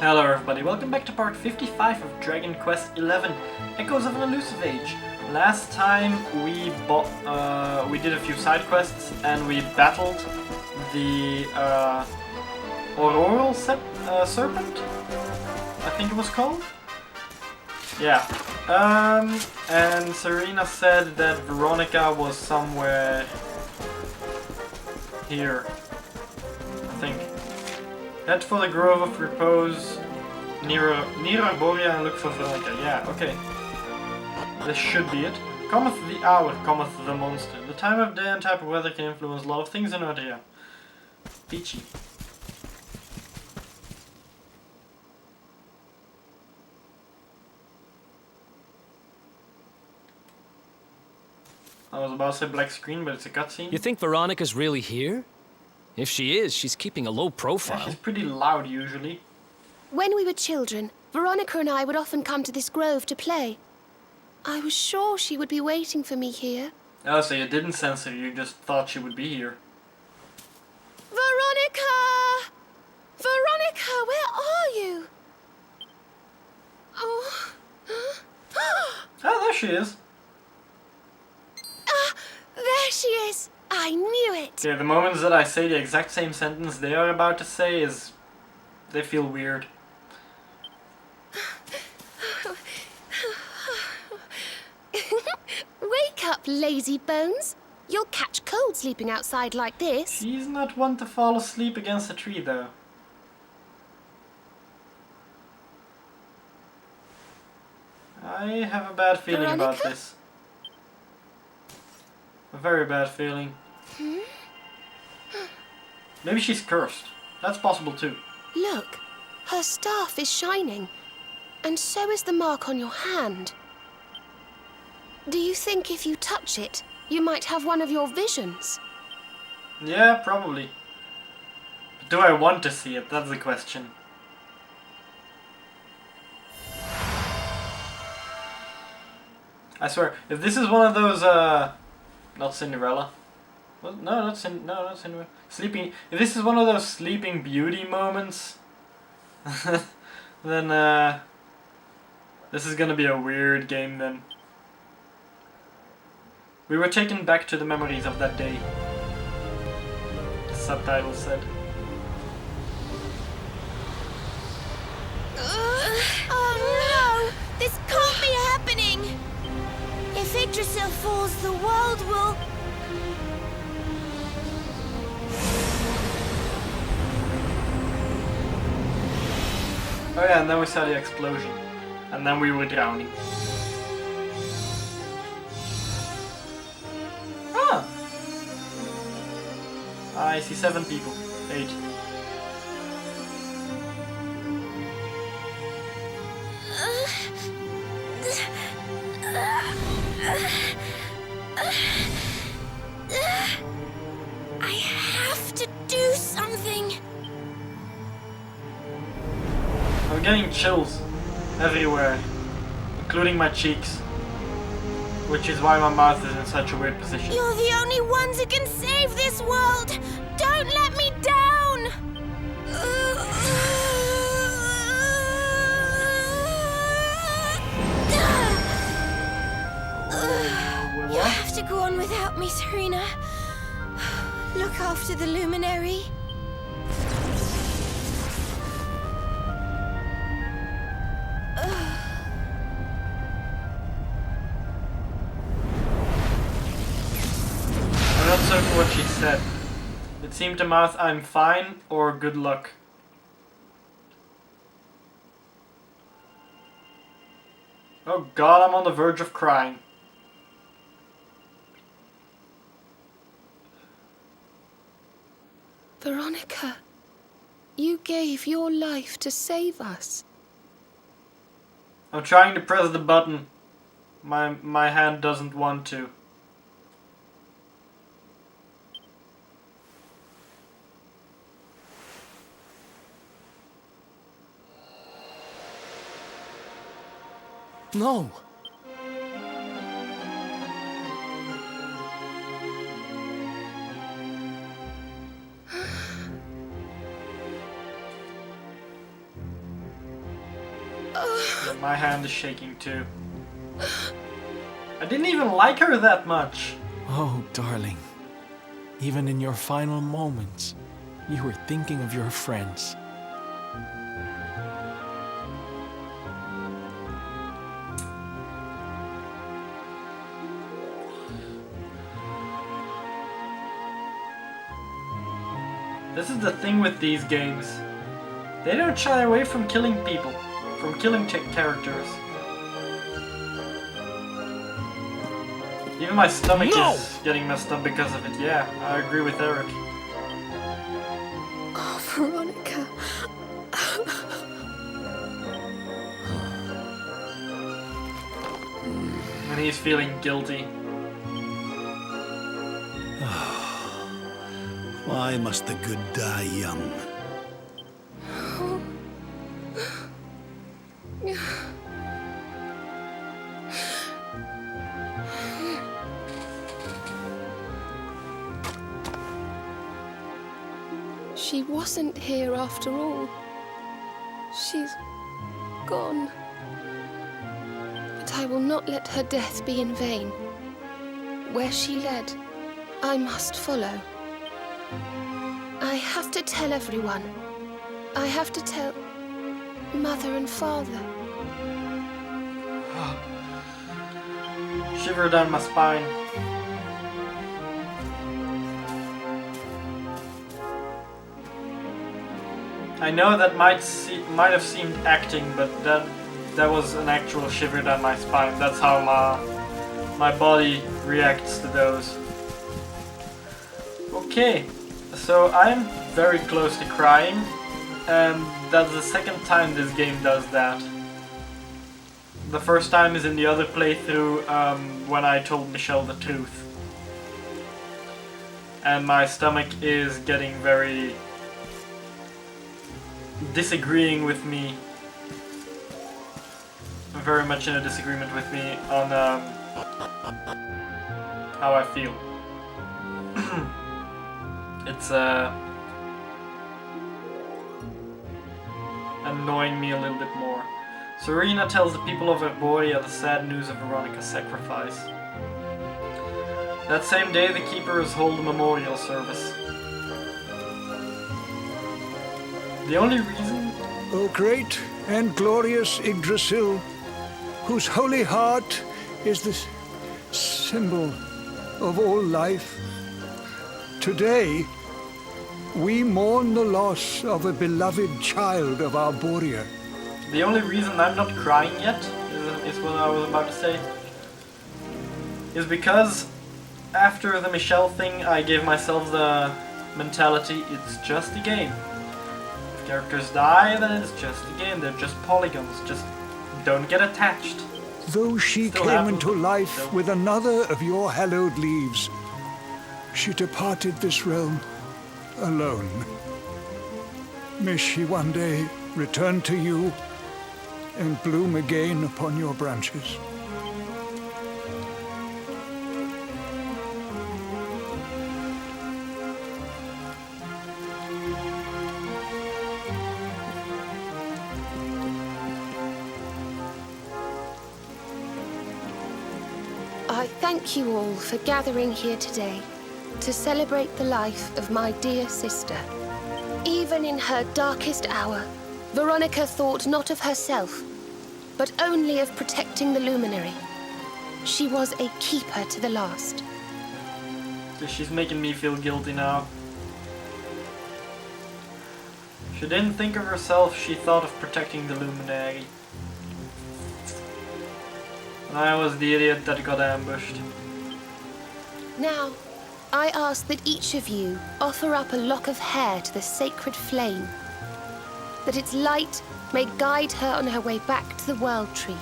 Hello everybody, welcome back to part 55 of Dragon Quest 11, Echoes of an Elusive Age. Last time we did a few side quests and we battled the Auroral Serpent, I think it was called? Yeah. And Serena said that Veronica was somewhere here, I think. Head for the Grove of Repose near Erdrea and look for Veronica. Yeah, okay. This should be it. Cometh the hour, cometh the monster. The time of day and type of weather can influence a lot of things in Erdrea. Peachy. I was about to say black screen, but it's a cutscene. You think Veronica's really here? If she is, she's keeping a low profile. Yeah, she's pretty loud usually. When we were children, Veronica and I would often come to this grove to play. I was sure she would be waiting for me here. Oh, so you didn't censor her, you just thought she would be here. Veronica! Veronica, where are you? Oh. Oh, there she is. Ah, there she is. I knew it. Yeah, the moments that I say the exact same sentence they are about to say they feel weird. Wake up, lazy bones. You'll catch cold sleeping outside like this. She's not one to fall asleep against a tree, though. I have a bad feeling about this. A very bad feeling. Maybe she's cursed. That's possible too. Look, her staff is shining, and so is the mark on your hand. Do you think if you touch it, you might have one of your visions? Yeah, probably. But do I want to see it? That's the question. I swear, if this is one of those, not Cinderella. Well, no, not Cinderella. Sleeping. If this is one of those Sleeping Beauty moments, then this is gonna be a weird game then. We were taken back to the memories of that day. The subtitle said. Oh no! This can't be happening! If Yggdrasil falls, the world will... Oh yeah, and then we saw the explosion. And then we were drowning. Ah! I see 7 people. 8. I have to do something. I'm getting chills everywhere, including my cheeks. Which is why my mouth is in such a weird position. You're the only ones who can save this world. Don't let me down. You have to go on without me, Serena. Look after the luminary. I'm not certain what she said. It seemed to mouth I'm fine or good luck. Oh god, I'm on the verge of crying. Veronica, you gave your life to save us. I'm trying to press the button. My hand doesn't want to. No. Yeah, my hand is shaking too. I didn't even like her that much. Oh, darling. Even in your final moments, you were thinking of your friends. This is the thing with these games. They don't shy away from killing people, from killing characters. Even my stomach is getting messed up because of it. Yeah, I agree with Eric. Oh, Veronica. And he's feeling guilty. Why must the good die young? She wasn't here after all. She's gone. But I will not let her death be in vain. Where she led, I must follow. I have to tell everyone. I have to tell Mother and Father. Shiver down my spine. I know that might have seemed acting, but that was an actual shiver down my spine. That's how my body reacts to those. Okay, so I'm very close to crying, and that's the second time this game does that. The first time is in the other playthrough when I told Michelle the truth. And my stomach is getting very disagreeing with me, very much in a disagreement with me on how I feel. It's annoying me a little bit more. Serena tells the people of Erdrea the sad news of Veronica's sacrifice. That same day, the keepers hold a memorial service. The only reason... O great and glorious Yggdrasil, whose holy heart is the symbol of all life, today we mourn the loss of a beloved child of Arborea. The only reason I'm not crying yet, is what I was about to say, is because after the Michelle thing I gave myself the mentality, it's just a game. If characters die, then it's just a game, they're just polygons, just don't get attached. Though she Still came happen. into life with another of your hallowed leaves, she departed this realm alone. May she one day return to you and bloom again upon your branches. I thank you all for gathering here today to celebrate the life of my dear sister. Even in her darkest hour, Veronica thought not of herself, but only of protecting the luminary. She was a keeper to the last. So she's making me feel guilty now. She didn't think of herself, she thought of protecting the luminary. And I was the idiot that got ambushed. Now, I ask that each of you offer up a lock of hair to the sacred flame, that its light may guide her on her way back to the World Tree.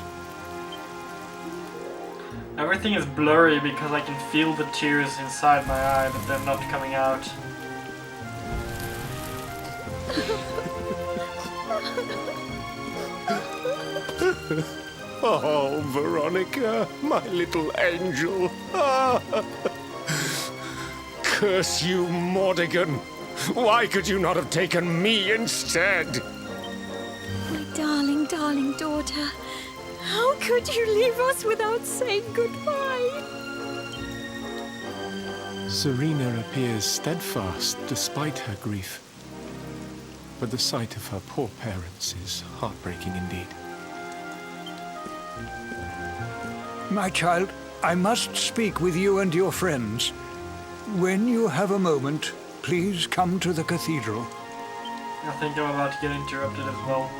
Everything is blurry because I can feel the tears inside my eye, but they're not coming out. Oh, Veronica, my little angel. Curse you, Mordigan. Why could you not have taken me instead? My darling darling daughter. How could you leave us without saying goodbye? Serena appears steadfast despite her grief. But the sight of her poor parents is heartbreaking indeed. My child, I must speak with you and your friends. When you have a moment, please come to the cathedral. I think I'm about to get interrupted as well.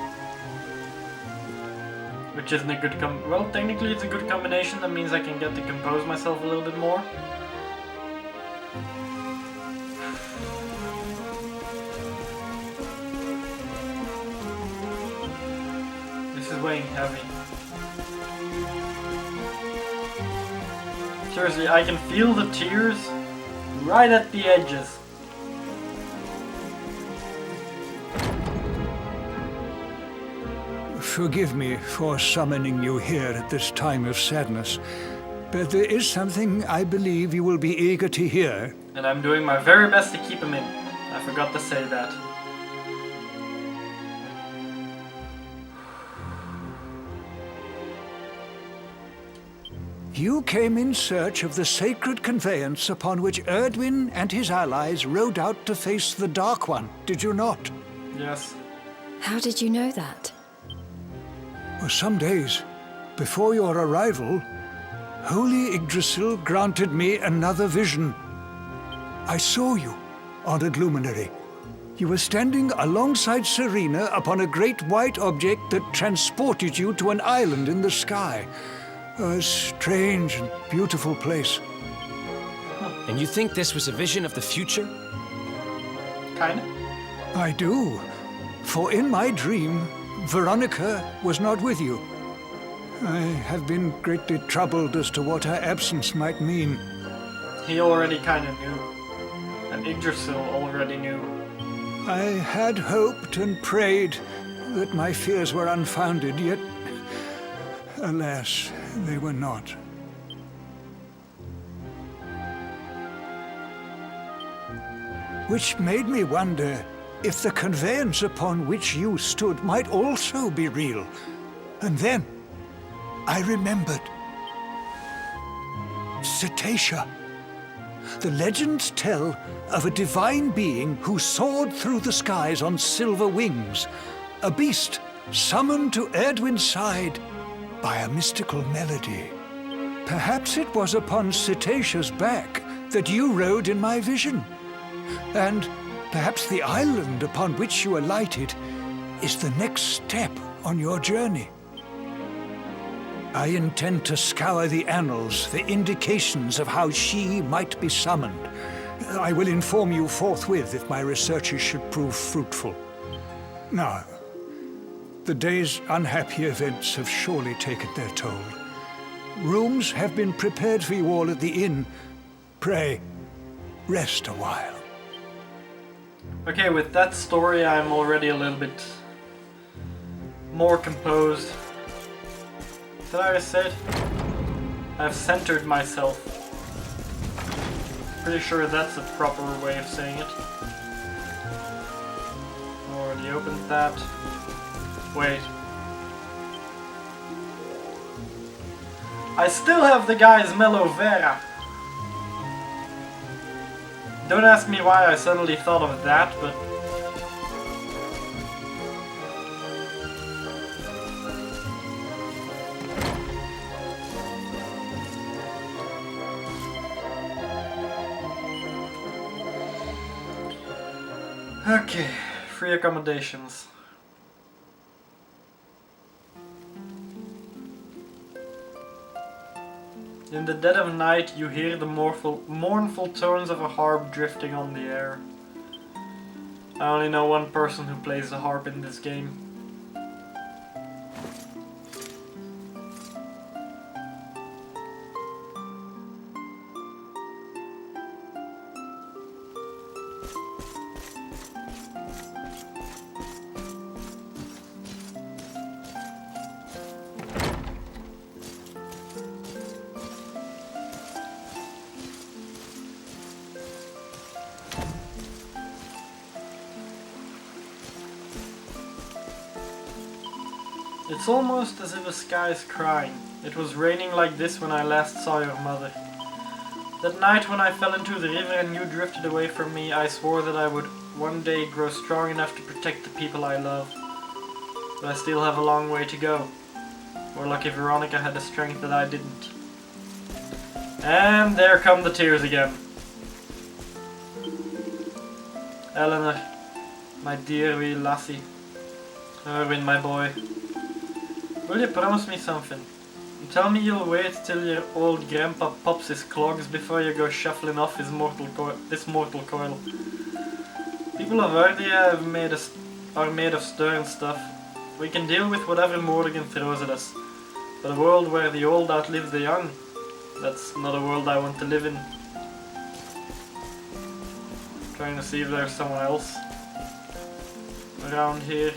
Which isn't a good well, technically it's a good combination. That means I can get to compose myself a little bit more. This is weighing heavy. Seriously, I can feel the tears right at the edges. Forgive me for summoning you here at this time of sadness, but there is something I believe you will be eager to hear. And I'm doing my very best to keep him in. I forgot to say that. You came in search of the sacred conveyance upon which Erdwin and his allies rode out to face the Dark One, did you not? Yes. How did you know that? For some days before your arrival, Holy Yggdrasil granted me another vision. I saw you, honored luminary. You were standing alongside Serena upon a great white object that transported you to an island in the sky. A strange and beautiful place. And you think this was a vision of the future? Kinda. I do. For in my dream, Veronica was not with you. I have been greatly troubled as to what her absence might mean. He already kinda knew. And Yggdrasil already knew. I had hoped and prayed that my fears were unfounded, yet, alas, they were not. Which made me wonder if the conveyance upon which you stood might also be real. And then I remembered. Cetacea. The legends tell of a divine being who soared through the skies on silver wings, a beast summoned to Erdwin's side by a mystical melody. Perhaps it was upon Cetacea's back that you rode in my vision. And perhaps the island upon which you alighted is the next step on your journey. I intend to scour the annals for indications of how she might be summoned. I will inform you forthwith if my researches should prove fruitful. Now, the day's unhappy events have surely taken their toll. Rooms have been prepared for you all at the inn. Pray, rest a while. Okay, with that story I'm already a little bit more composed. Did I just say it? I've centered myself. Pretty sure that's the proper way of saying it. Already opened that. Wait. I still have the guy's Mellow Vera. Don't ask me why I suddenly thought of that, but... Okay, free accommodations. In the dead of night, you hear the mournful tones of a harp drifting on the air. I only know one person who plays the harp in this game. It's almost as if the sky is crying. It was raining like this when I last saw your mother. That night when I fell into the river and you drifted away from me, I swore that I would one day grow strong enough to protect the people I love. But I still have a long way to go. We're lucky Veronica had the strength that I didn't. And there come the tears again. Eleanor, my dear wee lassie. Erwin, my boy. Will you promise me something? Tell me you'll wait till your old grandpa pops his clogs before you go shuffling off this mortal coil. People of Erdrea are made of stern stuff. We can deal with whatever Morrigan throws at us. But a world where the old outlive the young, that's not a world I want to live in. Trying to see if there's someone else around here.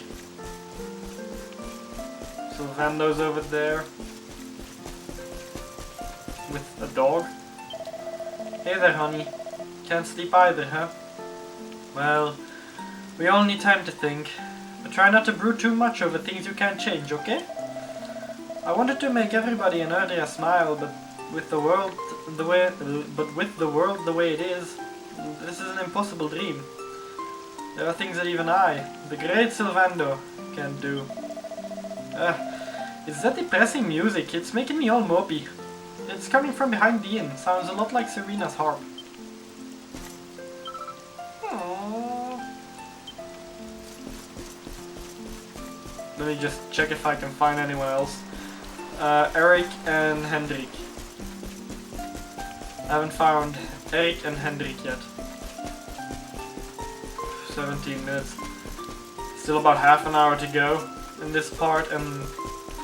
Sylvando's over there with a dog. Hey there, honey. Can't sleep either, huh? Well, we all need time to think. But try not to brood too much over things you can't change, okay? I wanted to make everybody in Erdrea smile, but with the world the way it is, this is an impossible dream. There are things that even I, the great Sylvando, can't do. It's that depressing music. It's making me all mopey. It's coming from behind the inn. Sounds a lot like Serena's harp. Aww. Let me just check if I can find anyone else. Eric and Hendrik. I haven't found Eric and Hendrik yet. 17 minutes. Still about half an hour to go in this part, and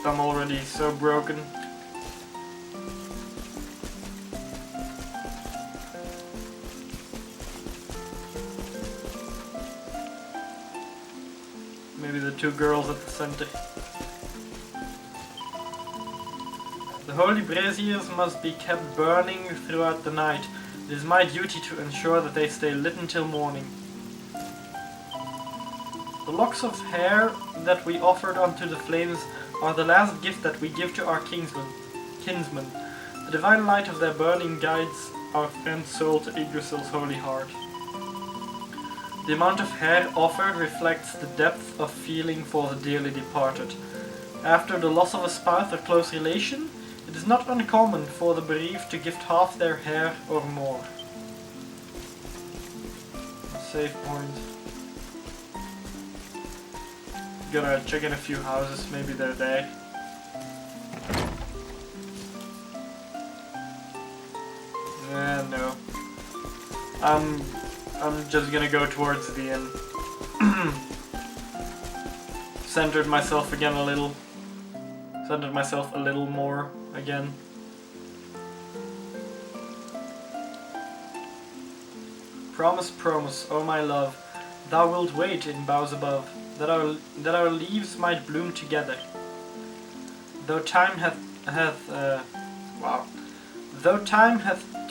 I'm already so broken. Maybe the two girls at the center. The holy braziers must be kept burning throughout the night. It is my duty to ensure that they stay lit until morning. The locks of hair that we offered onto the flames are the last gift that we give to our kinsmen. The divine light of their burning guides our friend's soul to Yggdrasil's holy heart. The amount of hair offered reflects the depth of feeling for the dearly departed. After the loss of a spouse or close relation, it is not uncommon for the bereaved to gift half their hair or more. Save point. Gonna check in a few houses, maybe they're there. No. I'm just gonna go towards the inn. Centered myself again a little. Centered myself a little more again. Promise, promise, oh my love, thou wilt wait in boughs above, that our leaves might bloom together. Though time hath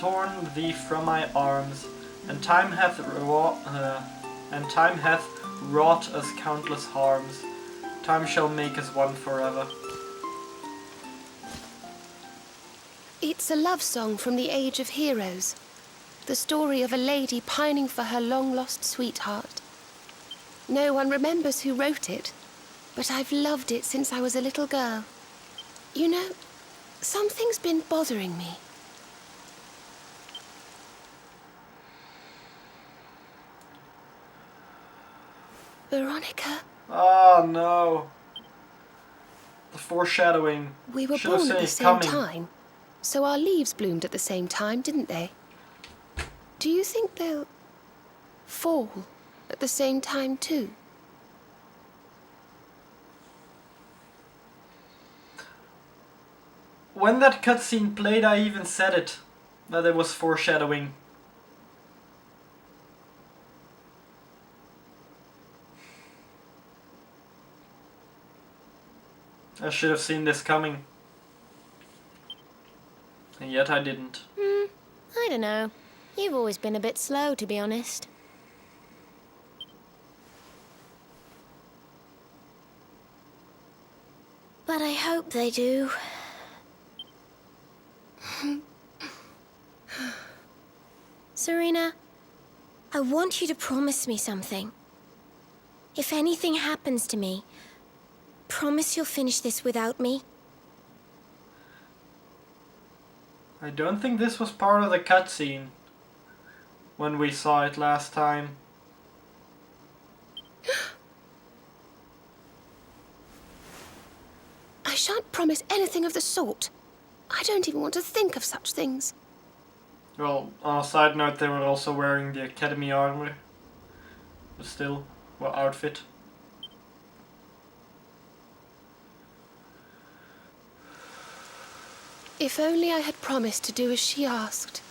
torn thee from my arms, and time hath wrought us countless harms, time shall make us one forever. It's a love song from the Age of Heroes. The story of a lady pining for her long-lost sweetheart. No one remembers who wrote it, but I've loved it since I was a little girl. You know, something's been bothering me. Veronica? Oh no. The foreshadowing. We were born at the same time, so our leaves bloomed at the same time, didn't they? Do you think they'll fall at the same time too? When that cutscene played, I even said it, that it was foreshadowing. I should have seen this coming. And yet I didn't. I don't know. You've always been a bit slow, to be honest. But I hope they do. Serena, I want you to promise me something. If anything happens to me, promise you'll finish this without me. I don't think this was part of the cutscene when we saw it last time. I shan't promise anything of the sort. I don't even want to think of such things. Well, on a side note, they were also wearing the Academy armor. But still, well, outfit. If only I had promised to do as she asked.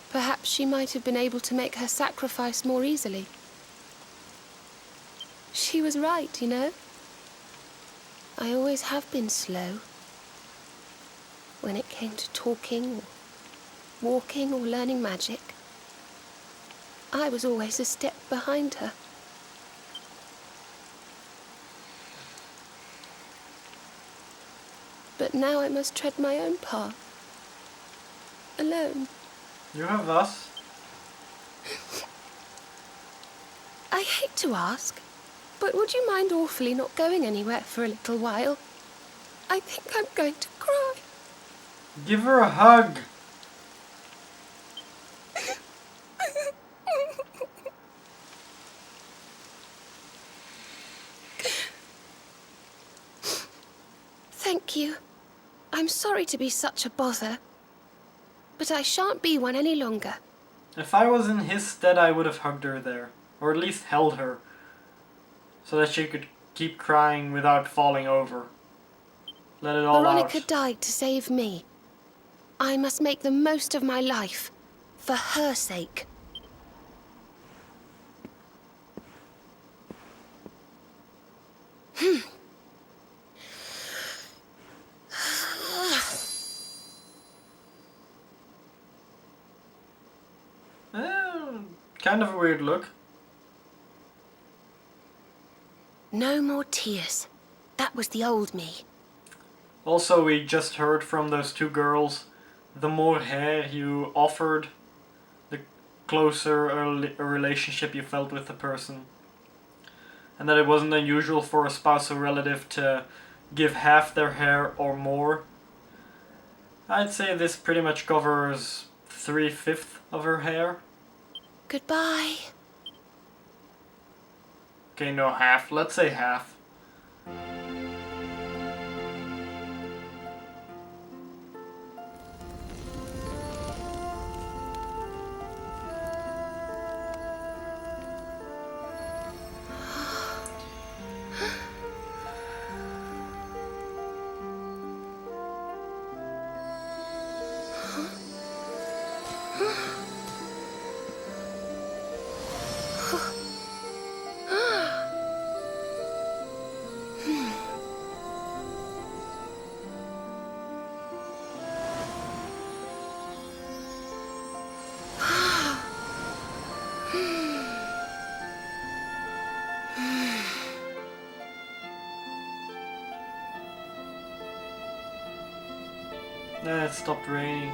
Perhaps she might have been able to make her sacrifice more easily. She was right, you know. I always have been slow. When it came to talking, or walking, or learning magic, I was always a step behind her. But now I must tread my own path. Alone. You have us. I hate to ask, but would you mind awfully not going anywhere for a little while? I think I'm going to cry. Give her a hug. Thank you. I'm sorry to be such a bother, but I shan't be one any longer. If I was in his stead, I would have hugged her there. Or at least held her. So that she could keep crying without falling over. Let it all Veronica out. died to save me. I must make the most of my life. For her sake. Kind of a weird look. No more tears. That was the old me. Also, we just heard from those two girls, the more hair you offered, the closer a relationship you felt with the person. And that it wasn't unusual for a spouse or relative to give half their hair or more. I'd say this pretty much covers 3/5 of her hair. Goodbye. Okay, no, half. Let's say half. It stopped raining.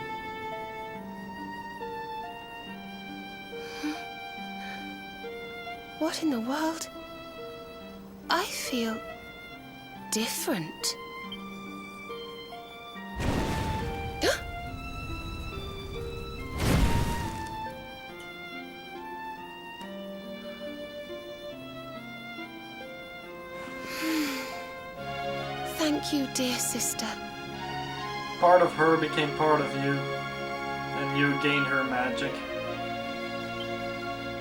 What in the world? I feel different. Thank you, dear sister. Part of her became part of you, and you gained her magic.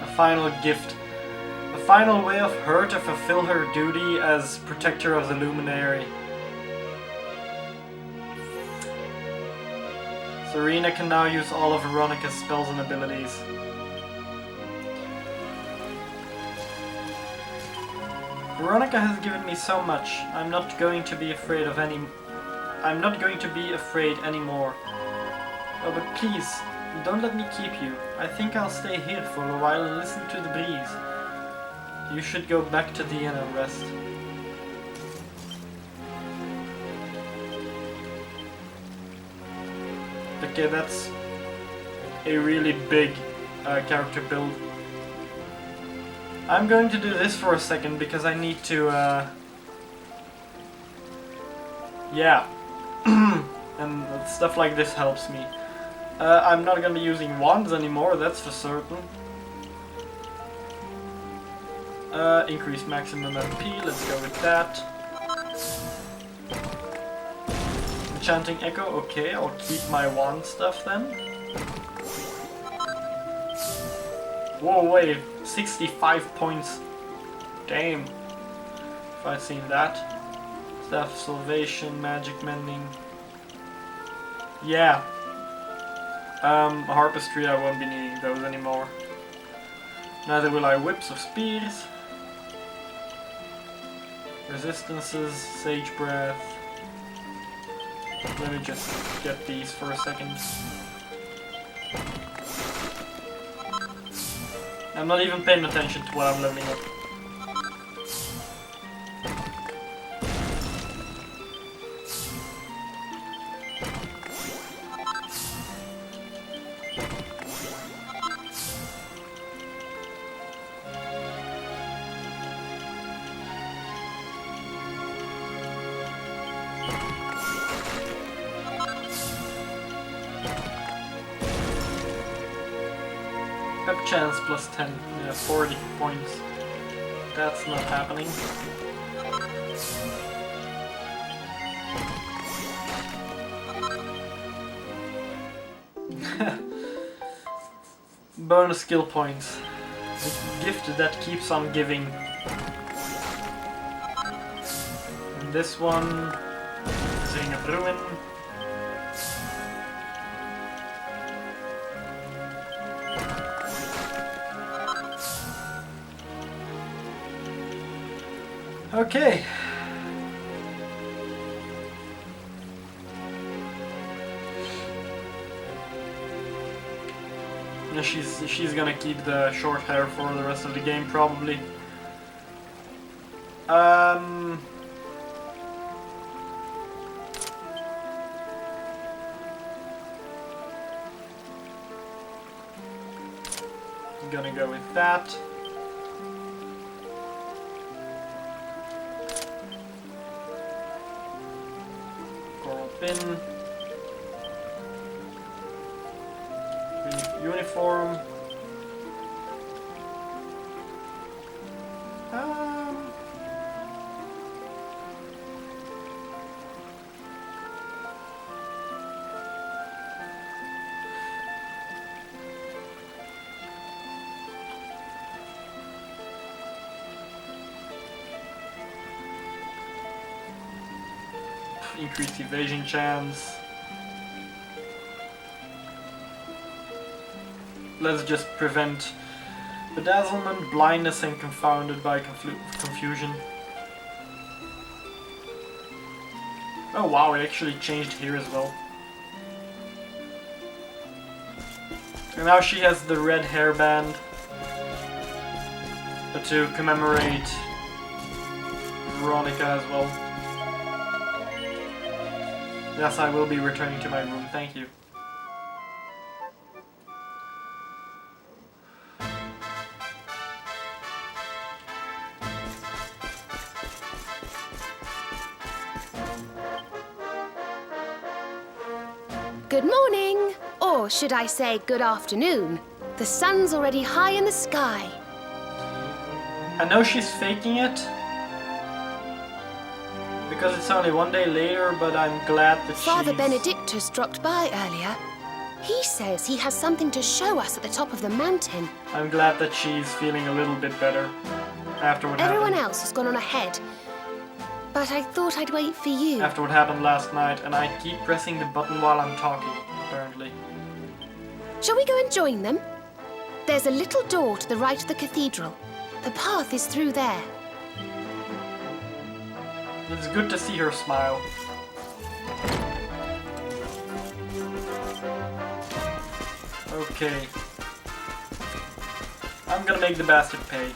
A final gift. A final way of her to fulfill her duty as protector of the Luminary. Serena can now use all of Veronica's spells and abilities. Veronica has given me so much. I'm not going to be afraid anymore. Oh, but please, don't let me keep you. I think I'll stay here for a while and listen to the breeze. You should go back to the inn and rest. Okay, that's a really big character build. I'm going to do this for a second because I need to, yeah, and stuff like this helps me. I'm not gonna be using wands anymore, that's for certain. Increase maximum MP, let's go with that. Enchanting Echo, okay, I'll keep my wand stuff then. Whoa, wait, 65 points. Damn. If I'd seen that. Staff of Salvation, Magic Mending. Yeah. Harpistry, I won't be needing those anymore. Neither will I Whips of Spears. Resistances, Sage Breath. Let me just get these for a second. I'm not even paying attention to what I'm leveling up. Pep chance plus 10, yeah, 40 points. That's not happening. Bonus skill points. The gift that keeps on giving. And this one, Zing of Ruin. Okay. Yeah, she's gonna keep the short hair for the rest of the game, probably. Gonna go with that. Bin. Uniform. Increased evasion chance. Let's just prevent bedazzlement, blindness, and confounded by confusion. Oh wow, it actually changed here as well. And now she has the red hairband to commemorate Veronica as well. Yes, I will be returning to my room, thank you. Good morning! Or should I say good afternoon? The sun's already high in the sky. I know she's faking it, because it's only one day later, but I'm glad that Father Benedictus dropped by earlier. He says he has something to show us at the top of the mountain. I'm glad that she's feeling a little bit better after what Everyone happened. else has gone on ahead, but I thought I'd wait for you. After what happened last night, and I keep pressing the button while I'm talking, apparently. Shall we go and join them? There's a little door to the right of the cathedral. The path is through there. It's good to see her smile. Okay. I'm gonna make the bastard pay.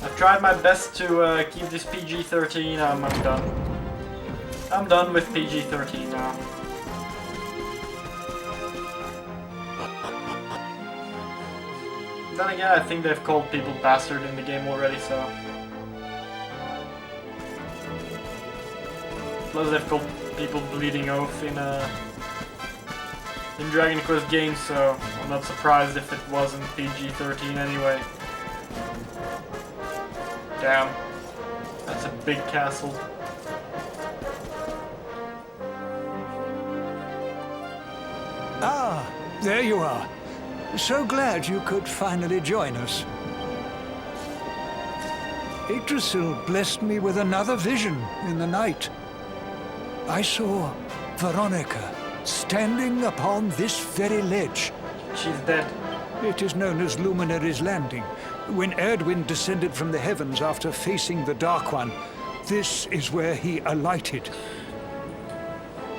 I've tried my best to keep this PG-13, I'm done. I'm done with PG-13 now. Then again, I think they've called people bastard in the game already, so... Plus they've called people bleeding oath in Draconic Quest games, so I'm not surprised if it wasn't PG-13 anyway. Damn. That's a big castle. Ah, there you are. So glad you could finally join us. Yggdrasil blessed me with another vision in the night. I saw Veronica standing upon this very ledge. She's dead. It is known as Luminary's Landing. When Erdwin descended from the heavens after facing the Dark One, this is where he alighted.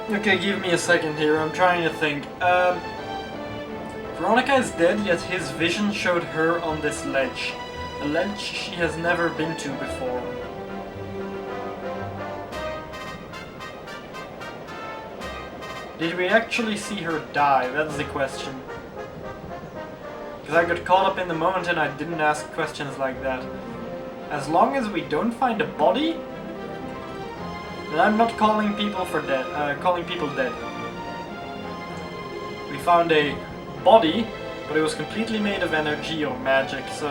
Okay, give me a second here, I'm trying to think. Veronica is dead, yet his vision showed her on this ledge. A ledge she has never been to before. Did we actually see her die? That's the question. Because I got caught up in the moment and I didn't ask questions like that. As long as we don't find a body, then I'm not calling people dead. We found a body, but it was completely made of energy or magic, so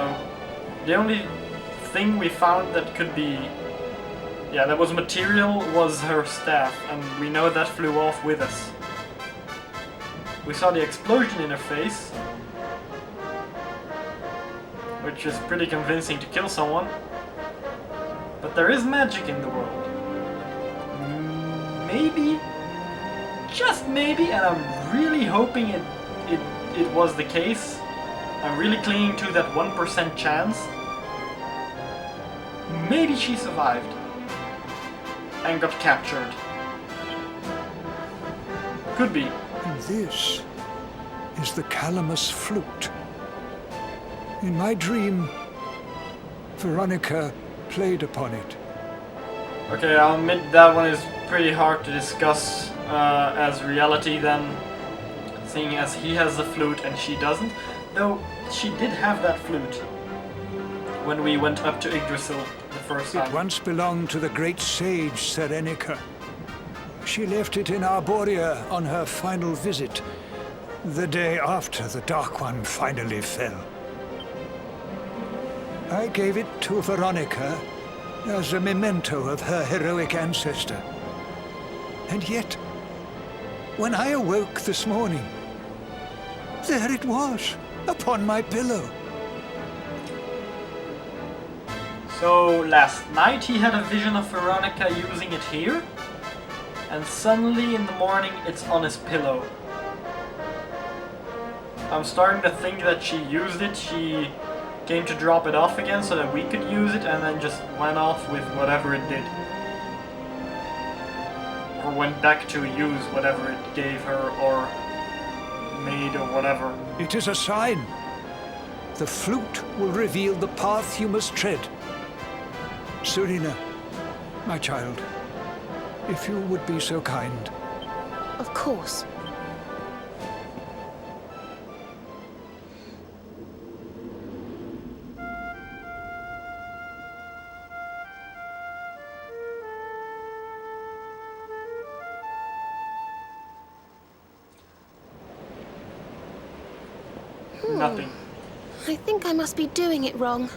the only thing we found that could be, yeah, that was material was her staff, and we know that flew off with us. We saw the explosion in her face, which is pretty convincing to kill someone, but there is magic in the world. Maybe, just maybe, and I'm really hoping it was the case. I'm really clinging to that 1% chance. Maybe she survived and got captured. Could be. And this is the Calamus flute. In my dream, Veronica played upon it. Okay, I'll admit that one is pretty hard to discuss as reality then, seeing as he has the flute and she doesn't. Though she did have that flute when we went up to Yggdrasil the first time. It once belonged to the great sage Serenica. She left it in Arborea on her final visit, the day after the Dark One finally fell. I gave it to Veronica as a memento of her heroic ancestor. And yet, when I awoke this morning, there it was, upon my pillow. So last night he had a vision of Veronica using it here, and suddenly in the morning it's on his pillow. I'm starting to think that she used it, she came to drop it off again so that we could use it, and then just went off with whatever it did. Or went back to use whatever it gave her, or made, or whatever. It is a sign. The flute will reveal the path you must tread. Serena, my child, if you would be so kind. Of course. Nothing. I think I must be doing it wrong.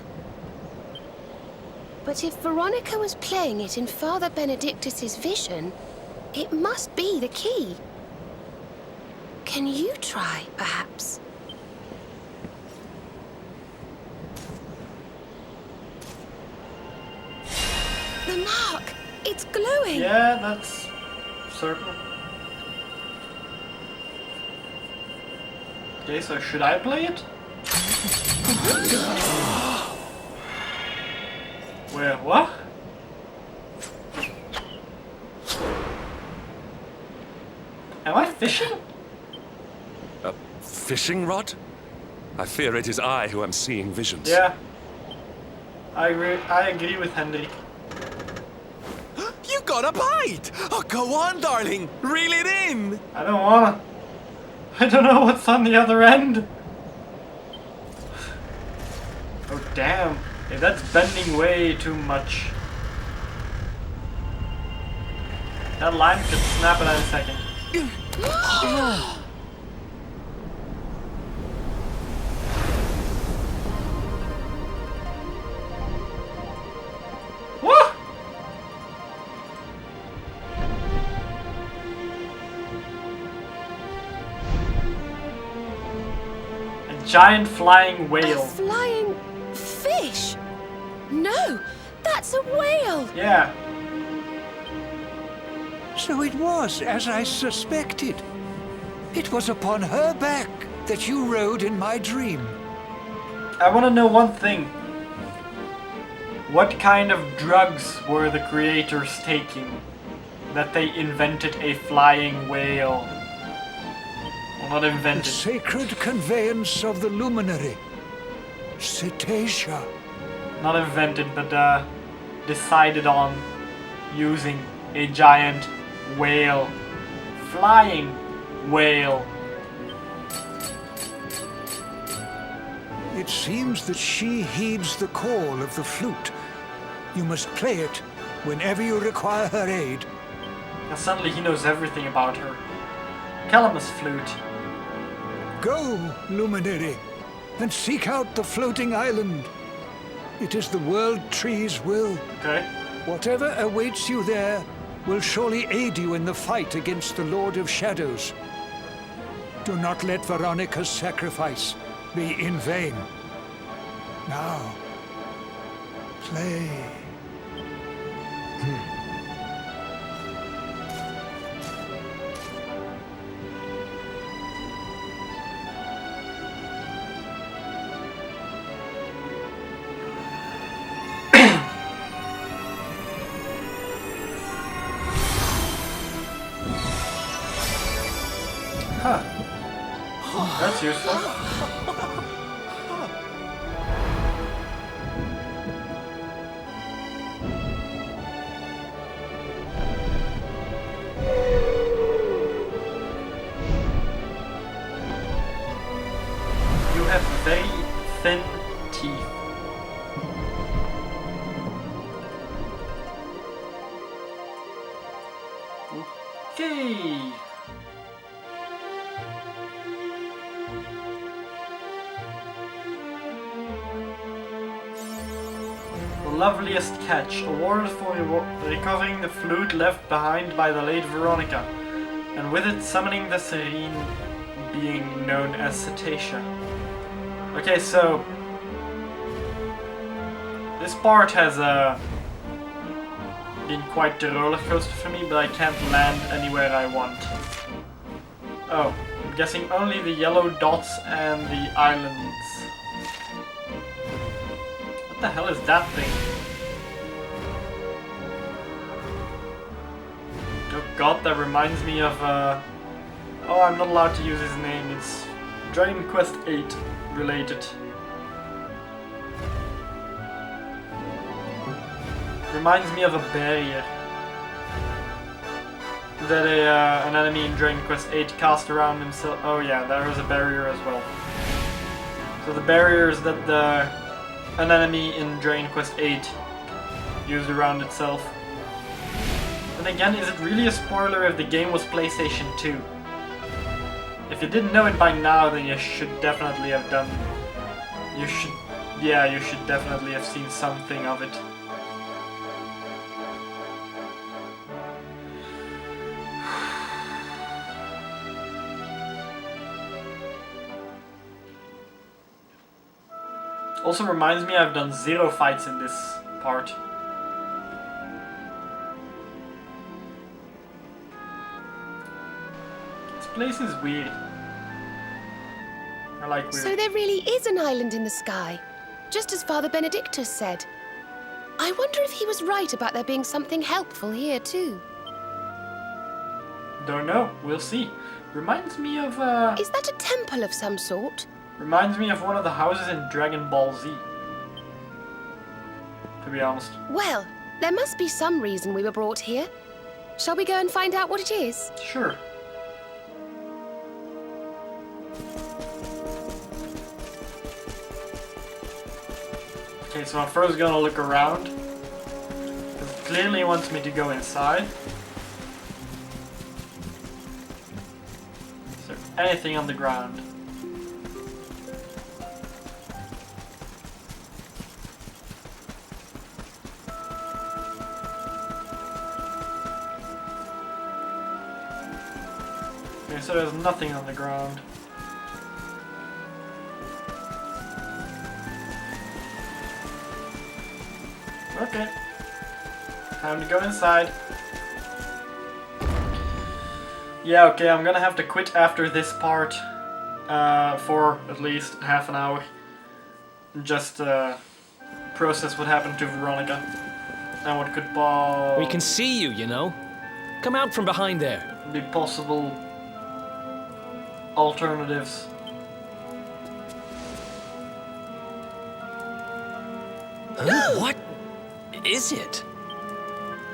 But if Veronica was playing it in Father Benedictus's vision, it must be the key. Can you try, perhaps? The mark! It's glowing! Yeah, that's certain. Okay, so should I play it? Where, what? Am I fishing? A fishing rod? I fear it is I who am seeing visions. Yeah. I agree with Hendrik. You got a bite! Oh, go on, darling. Reel it in. I don't wanna. I don't know what's on the other end. Oh, damn. Hey, that's bending way too much. That line could snap in a second. Woo! A giant flying whale. A flying fish? No, that's a whale. Yeah. So it was as I suspected. It was upon her back that you rode in my dream. I want to know one thing. What kind of drugs were the creators taking that they invented a flying whale? Well, not The invented. sacred conveyance of the luminary. Cetacea. Not invented, but decided on using a giant whale. Flying whale. It seems that she heeds the call of the flute. You must play it whenever you require her aid. And suddenly he knows everything about her. Calamus flute. Go, luminary, and seek out the floating island. It is the world tree's will. Okay. Whatever awaits you there will surely aid you in the fight against the Lord of Shadows. Do not let Veronica's sacrifice be in vain. Now, play. Huh. That's useful. You have very thin teeth. Okay. Loveliest catch, awarded for recovering the flute left behind by the late Veronica, and with it summoning the serene being known as Cetacea. Okay, so this part has been quite the roller coaster for me, but I can't land anywhere I want. Oh, I'm guessing only the yellow dots and the islands. What the hell is that thing? Oh god, that reminds me of oh, I'm not allowed to use his name. It's Dragon Quest 8 related. Reminds me of a barrier that an enemy in Dragon Quest 8 cast around himself. Oh yeah, there is a barrier as well. So the barriers that an enemy in Dragon Quest 8 used around itself. And again, is it really a spoiler if the game was PlayStation 2? If you didn't know it by now, then you should definitely have done... You should definitely have seen something of it. Also reminds me I've done 0 fights in this part. This place is weird. I like weird. So there really is an island in the sky, just as Father Benedictus said. I wonder if he was right about there being something helpful here too. Don't know, we'll see. Reminds me of Is that a temple of some sort? reminds me of one of the houses in Dragon Ball Z. To be honest. Well, There must be some reason we were brought here. Shall we go and find out what it is? Sure. Okay, so I'm first gonna look around. It clearly wants me to go inside. Is there anything on the ground? Okay, so there's nothing on the ground. Okay. Time to go inside. Yeah, okay, I'm gonna have to quit after this part for at least half an hour. Just process what happened to Veronica and what could We can see you, you know. Come out from behind there. be possible alternatives. Huh? What is it?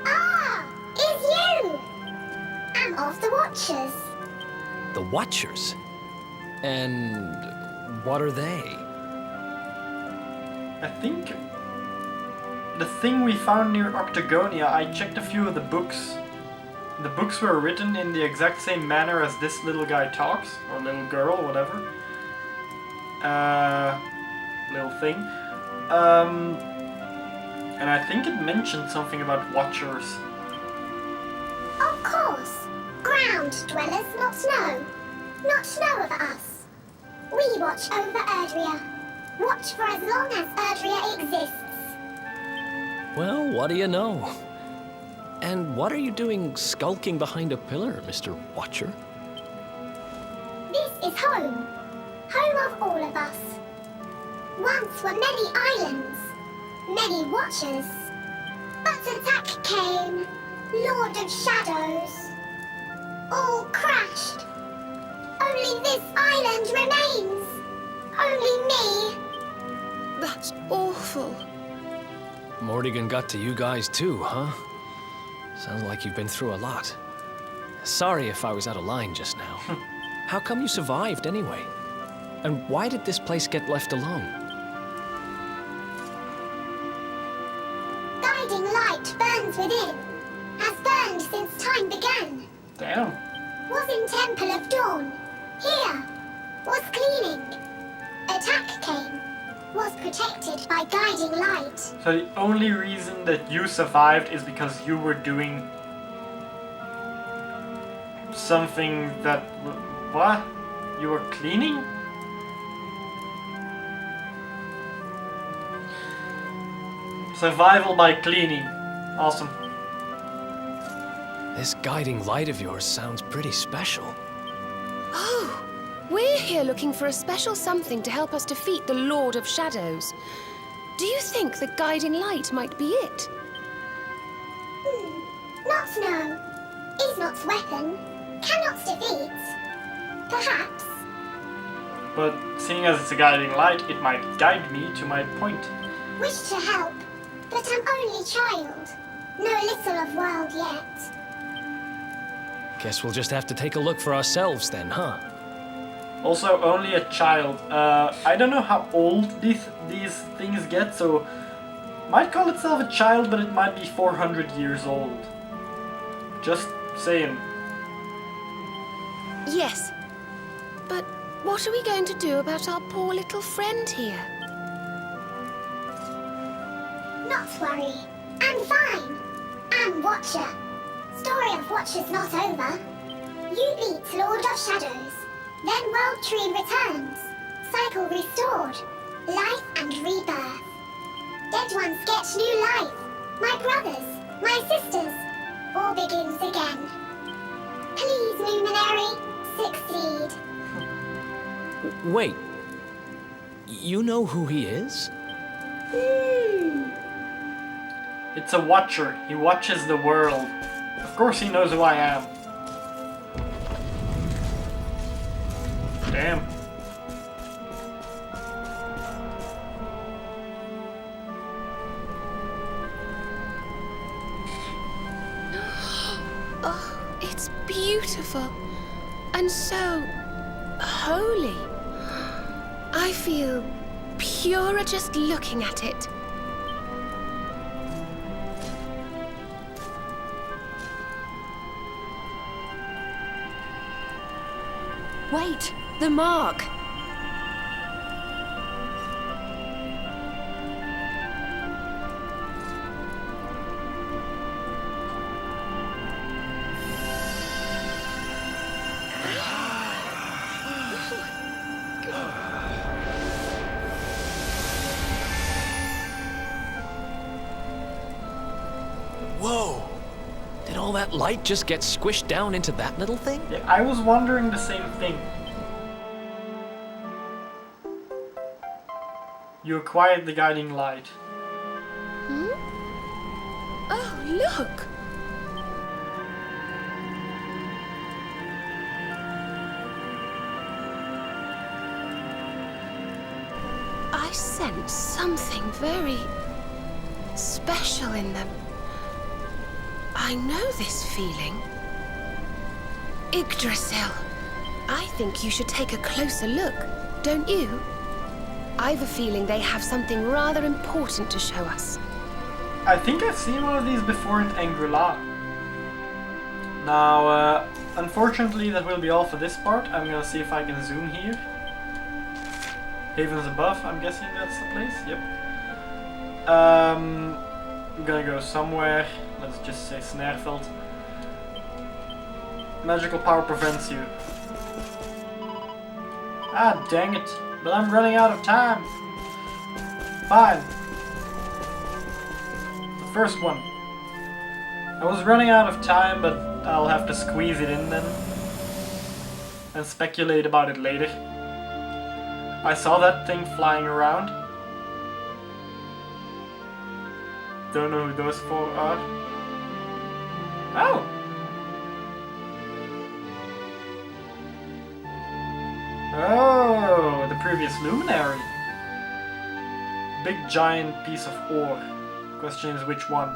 Ah, it's you! I'm of the Watchers. The Watchers? And what are they? I think the thing we found near Octagonia, I checked a few of the books. The books were written in the exact same manner as this little guy talks, or little girl, whatever. Little thing. And I think it mentioned something about Watchers. Of course. Ground dwellers, not snow. Not snow of us. We watch over Erdrea. Watch for as long as Erdrea exists. Well, what do you know? And what are you doing skulking behind a pillar, Mr. Watcher? This is home. Home of all of us. Once were many islands. Many Watchers. But attack came. Lord of Shadows. All crashed. Only this island remains. Only me. That's awful. Morrigan got to you guys too, huh? Sounds like you've been through a lot. Sorry if I was out of line just now. How come you survived anyway? And why did this place get left alone? Guiding light burns within. Has burned since time began. Damn. Was in Temple of Dawn. Here. Was cleaning. Attack came. Was protected by guiding light. So the only reason that you survived is because you were doing something that... What? You were cleaning? Survival by cleaning. Awesome. This guiding light of yours sounds pretty special. Oh, we're here looking for a special something to help us defeat the Lord of Shadows. Do you think the guiding light might be it? Not no. Is not's weapon. Cannot defeat. Perhaps. But seeing as it's a guiding light, it might guide me to my point. Wish to help, but I'm only child. Know little of world yet. Guess we'll just have to take a look for ourselves then, huh? Also, only a child. I don't know how old these things get, so might call itself a child, but it might be 400 years old. Just saying. Yes. But what are we going to do about our poor little friend here? Not worry. I'm fine. I'm Watcher. Story of Watchers not over. You beat Lord of Shadows. Then World Tree returns. Cycle restored. Life and rebirth. Dead ones get new life. My brothers, my sisters. All begins again. Please, Luminary, succeed. Wait. You know who he is? It's a watcher. He watches the world. Of course he knows who I am. Damn. beautiful and so holy. I feel purer just looking at it. Wait, the mark! Whoa! Did all that light just get squished down into that little thing? Yeah, I was wondering the same thing. You acquired the guiding light. Hmm? Oh, look! I sense something very special in them. I know this feeling. Yggdrasil. I think you should take a closer look, don't you? I've a feeling they have something rather important to show us. I think I've seen one of these before in Angri-La. Now, unfortunately that will be all for this part. I'm gonna see if I can zoom here. Havens above, I'm guessing that's the place, yep. I'm gonna go somewhere, let's just say Snarefeld. Magical power prevents you. Ah, dang it. But I'm running out of time. Fine. The first one. I was running out of time, but I'll have to squeeze it in then. And speculate about it later. I saw that thing flying around. Don't know who those four are. Oh! Oh, the previous luminary. Big giant piece of ore. Question is which one?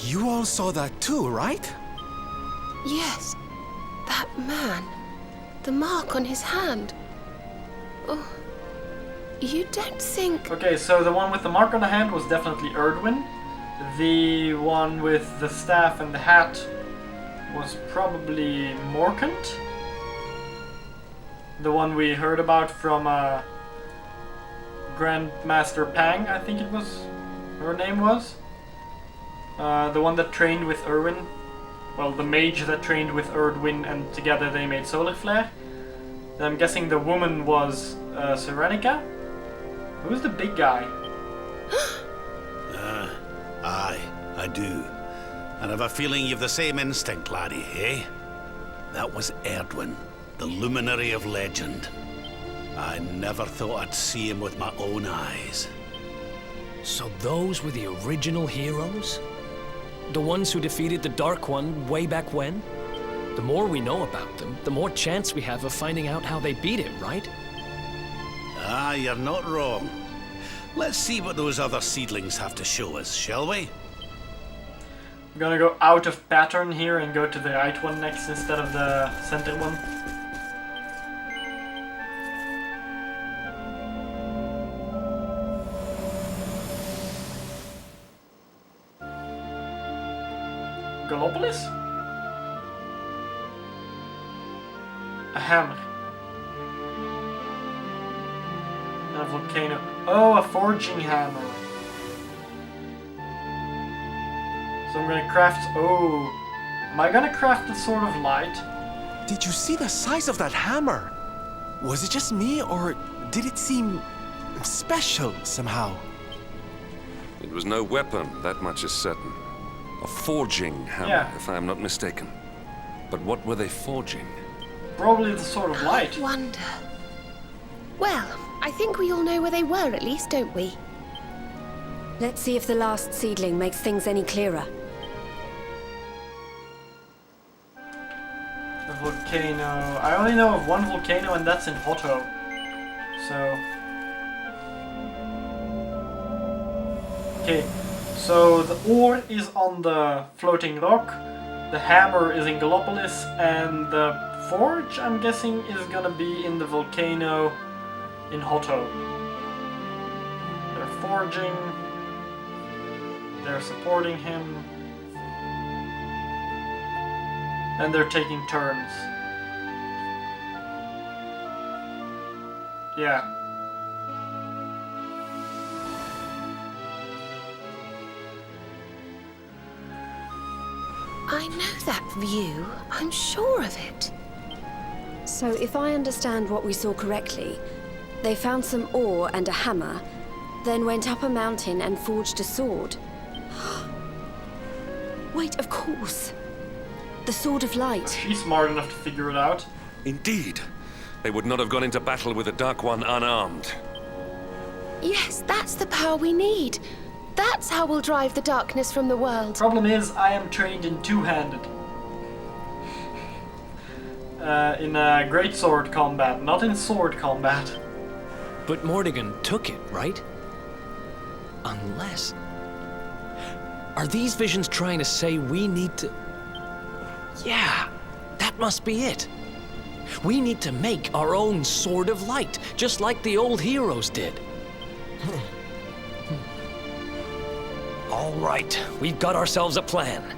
You all saw that too, right? Yes, that man. The mark on his hand. Oh, you don't think... Okay, so the one with the mark on the hand was definitely Erdwin. The one with the staff and the hat was probably Morkant. The one we heard about from Grandmaster Pang, I think it was, her name was. The one that trained with Erwin. Well, the mage that trained with Erdwin and together they made Solar Flare. And I'm guessing the woman was Serenica? Who's the big guy? Aye, I do. And I've a feeling you've the same instinct, laddie, eh? That was Erdwin, the luminary of legend. I never thought I'd see him with my own eyes. So those were the original heroes? The ones who defeated the Dark One way back when? The more we know about them, the more chance we have of finding out how they beat it, right? Ah, you're not wrong. Let's see what those other seedlings have to show us, shall we? I'm gonna go out of pattern here and go to the right one next instead of the center one. Gallopolis? A hammer. And a volcano. Oh, a forging hammer. So I'm gonna craft... Oh. Am I gonna craft a sword of light? Did you see the size of that hammer? Was it just me, or did it seem special somehow? It was no weapon, that much is certain. A forging hammer, if I am not mistaken. But what were they forging? Probably the sword of light. I wonder. Well, I think we all know where they were at least, don't we? Let's see if the last seedling makes things any clearer. A volcano. I only know of one volcano and that's in Hotto. So... Okay, So the ore is on the floating rock, the hammer is in Gallopolis, and the forge, I'm guessing, is gonna be in the volcano in Hotto. They're forging, they're supporting him, and they're taking turns. Yeah. I know that view. I'm sure of it. So if I understand what we saw correctly, they found some ore and a hammer, then went up a mountain and forged a sword. Wait, of course. The Sword of Light. She's smart enough to figure it out. Indeed. They would not have gone into battle with the Dark One unarmed. Yes, that's the power we need. That's how we'll drive the darkness from the world. Problem is, I am trained in two-handed. In greatsword combat, not in sword combat. But Mordigan took it, right? Unless... Are these visions trying to say we need to... Yeah, that must be it. We need to make our own Sword of Light, just like the old heroes did. All right, we've got ourselves a plan.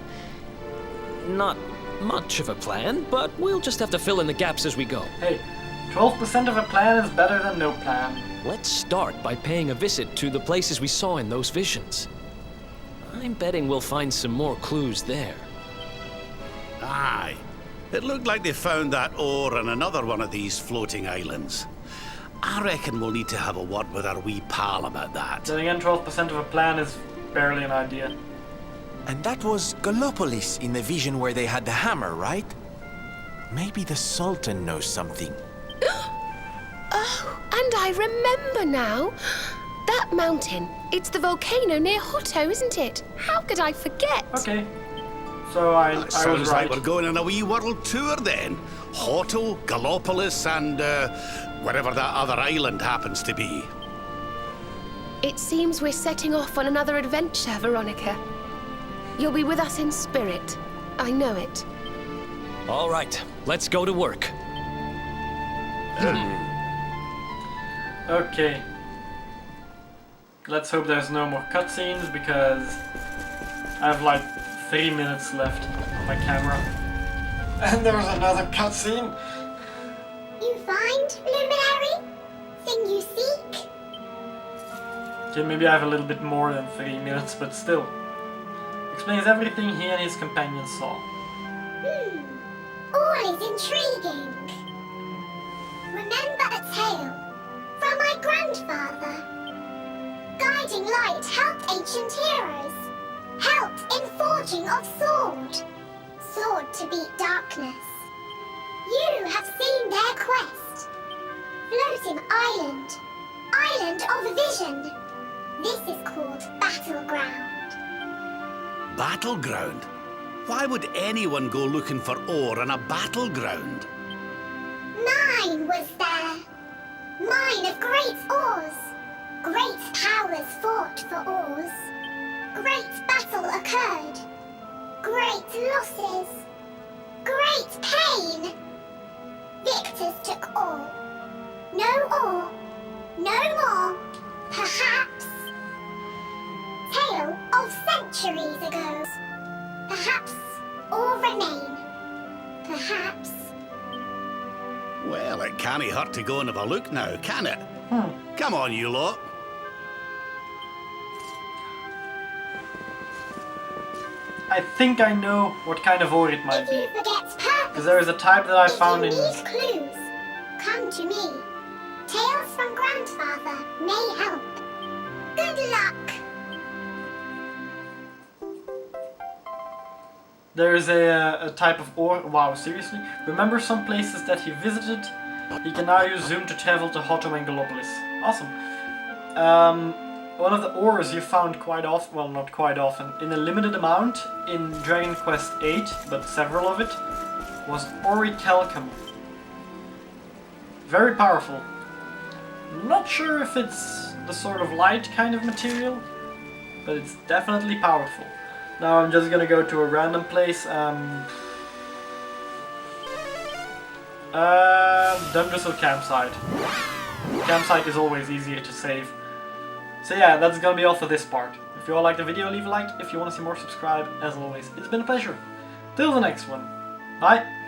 Not much of a plan, but we'll just have to fill in the gaps as we go. Hey, 12% of a plan is better than no plan. Let's start by paying a visit to the places we saw in those visions. I'm betting we'll find some more clues there. Aye. It looked like they found that ore on another one of these floating islands. I reckon we'll need to have a word with our wee pal about that. Then again, 12% of a plan is barely an idea. And that was Gallopolis in the vision where they had the hammer, right? Maybe the Sultan knows something. Oh, and I remember now. That mountain. It's the volcano near Hotto, isn't it? How could I forget? Okay. So I was Sounds right. like we're going on a wee world tour then. Hotto, Gallopolis, and wherever that other island happens to be. It seems we're setting off on another adventure, Veronica. You'll be with us in spirit. I know it. All right, let's go to work. Okay. Let's hope there's no more cutscenes, because I have like 3 minutes left on my camera. And there's another cutscene. You find, Luminary? Thing you seek? Okay, maybe I have a little bit more than 3 minutes, but still. Explains everything he and his companions saw. All is intriguing. Remember a tale from my grandfather. Guiding light helped ancient heroes. Helped in forging of sword. Sword to beat darkness. You have seen their quest. Floating island. Island of vision. This is called Battleground. Battleground? Why would anyone go looking for ore on a battleground? Mine was there. Mine of great ores. Great powers fought for ores. Great battle occurred. Great losses. Great pain. Victors took all. No ore. No more. Perhaps. Tale of centuries ago. Perhaps all remain. Perhaps. Well, it can't hurt to go and have a look now, can it? Come on, you lot. I think I know what kind of ore it might If be. you forget purpose, Because there is a type that I found in... if you need clues, come to me. Tales from grandfather may help. Good luck. There is a type of ore... Wow, seriously? Remember some places that he visited? He can now use Zoom to travel to Hotto and Gallopolis. Awesome. One of the ores you found quite often, well, not quite often, in a limited amount in Dragon Quest 8, but several of it, was orichalcum. Very powerful. Not sure if it's the sort of light kind of material, but it's definitely powerful. Now I'm just gonna go to a random place. Dumdristle Campsite. Campsite is always easier to save. So yeah, that's gonna be all for this part. If you all liked the video, leave a like. If you want to see more, subscribe. As always, it's been a pleasure. Till the next one. Bye.